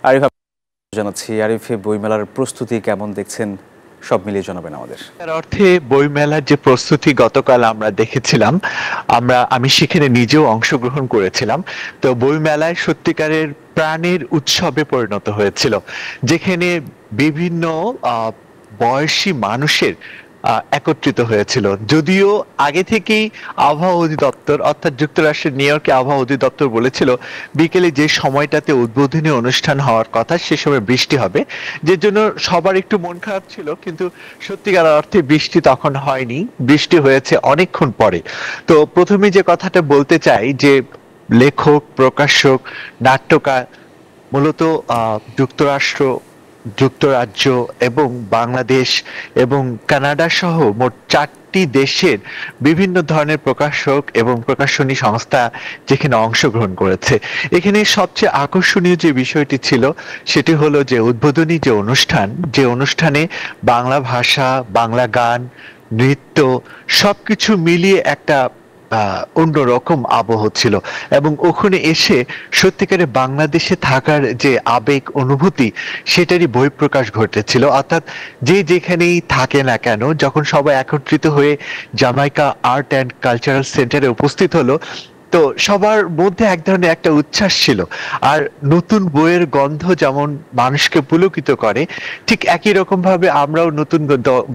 আরিফ জানাচ্ছি। আরিফ, বইমেলার প্রস্তুতি কেমন দেখছেন? সব মিলিয়ে জানাবেন আমাদের। তার অর্থে বইমেলার যে প্রস্তুতি গতকাল আমরা দেখেছিলাম, আমি সেখানে নিজেও অংশগ্রহণ করেছিলাম। তো বইমেলায় সত্যিকারের প্রাণের উৎসবে পরিণত হয়েছিল, যেখানে বিভিন্ন বয়সী মানুষের একত্রিত হয়েছিল। যদিও আগে থেকেই আবহাওয়া অধিদপ্তর অর্থাৎ যুক্তরাষ্ট্রের নিউ ইয়র্কে আবহাওয়া অধিদপ্তর বলেছিল বিকেলে যে সময়টাতে উদ্বোধনী অনুষ্ঠান হওয়ার কথা সে সময় বৃষ্টি হবে, যে জন্য সবার একটু মন খারাপ ছিল। কিন্তু সত্যিকার অর্থে বৃষ্টি তখন হয়নি, বৃষ্টি হয়েছে অনেকক্ষণ পরে। তো প্রথমে যে কথাটা বলতে চাই যে লেখক, প্রকাশক, নাট্যকার মূলত যুক্তরাষ্ট্র, যুক্তরাজ্য এবং বাংলাদেশ এবং কানাডা সহ মোট 4টি দেশের বিভিন্ন ধরনের প্রকাশক এবং প্রকাশনী সংস্থা যেখানে অংশগ্রহণ করেছে। এখানে সবচেয়ে আকর্ষণীয় যে বিষয়টি ছিল সেটি হলো যে উদ্বোধনী যে অনুষ্ঠানে বাংলা ভাষা, বাংলা গান, নৃত্য সবকিছু মিলিয়ে একটা অন্যরকম আবহ ছিল। এবং ওখানে এসে সত্যিকারে বাংলাদেশে থাকার যে আবেগ অনুভূতি সেটারই বহিঃপ্রকাশ ঘটেছিল। অর্থাৎ যে যেখানেই থাকে না কেন, যখন সবাই একত্রিত হয়ে জামাইকা আর্ট অ্যান্ড কালচারাল সেন্টারে উপস্থিত হলো, তো সবার মধ্যে এক ধরনের একটা উচ্ছ্বাস ছিল। আর নতুন বইয়ের গন্ধ যেমন মানুষকে পুলকিত করে, ঠিক একই রকম ভাবে আমরাও নতুন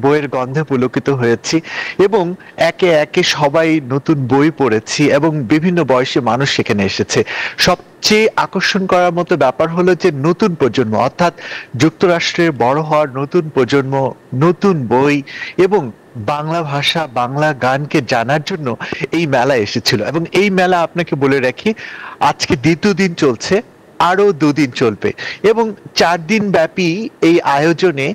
বইয়ের গন্ধে পুলকিত হয়েছি এবং একে একে সবাই নতুন বই পড়েছি এবং বিভিন্ন বয়সী মানুষ সেখানে এসেছে। সবচেয়ে আকর্ষণ করার মতো ব্যাপার হলো যে নতুন প্রজন্ম অর্থাৎ যুক্তরাষ্ট্রের বড় হওয়ার নতুন প্রজন্ম নতুন বই এবং বাংলা ভাষা, বাংলা গানকে জানার জন্য এই মেলা এসেছিল। এবং এই মেলা আপনাকে বলে রাখি আজকে দ্বিতীয় দিন চলছে, আরো 2 দিন চলবে এবং 4 দিন ব্যাপী এই আয়োজনে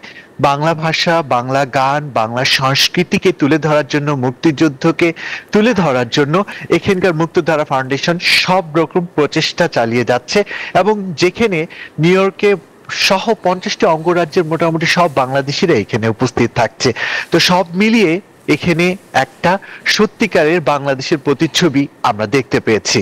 বাংলা ভাষা, বাংলা গান, বাংলা সংস্কৃতিকে তুলে ধরার জন্য, মুক্তিযুদ্ধকে তুলে ধরার জন্য এখানকার মুক্তধারা ফাউন্ডেশন সব রকম প্রচেষ্টা চালিয়ে যাচ্ছে। এবং যেখানে নিউ ইয়র্কে সহ 50টি অঙ্গরাজ্যের মোটামুটি সব বাংলাদেশিরা এখানে উপস্থিত থাকছে। তো সব মিলিয়ে এখানে একটা সত্যিকারের বাংলাদেশের প্রতিচ্ছবি আমরা দেখতে পেয়েছি।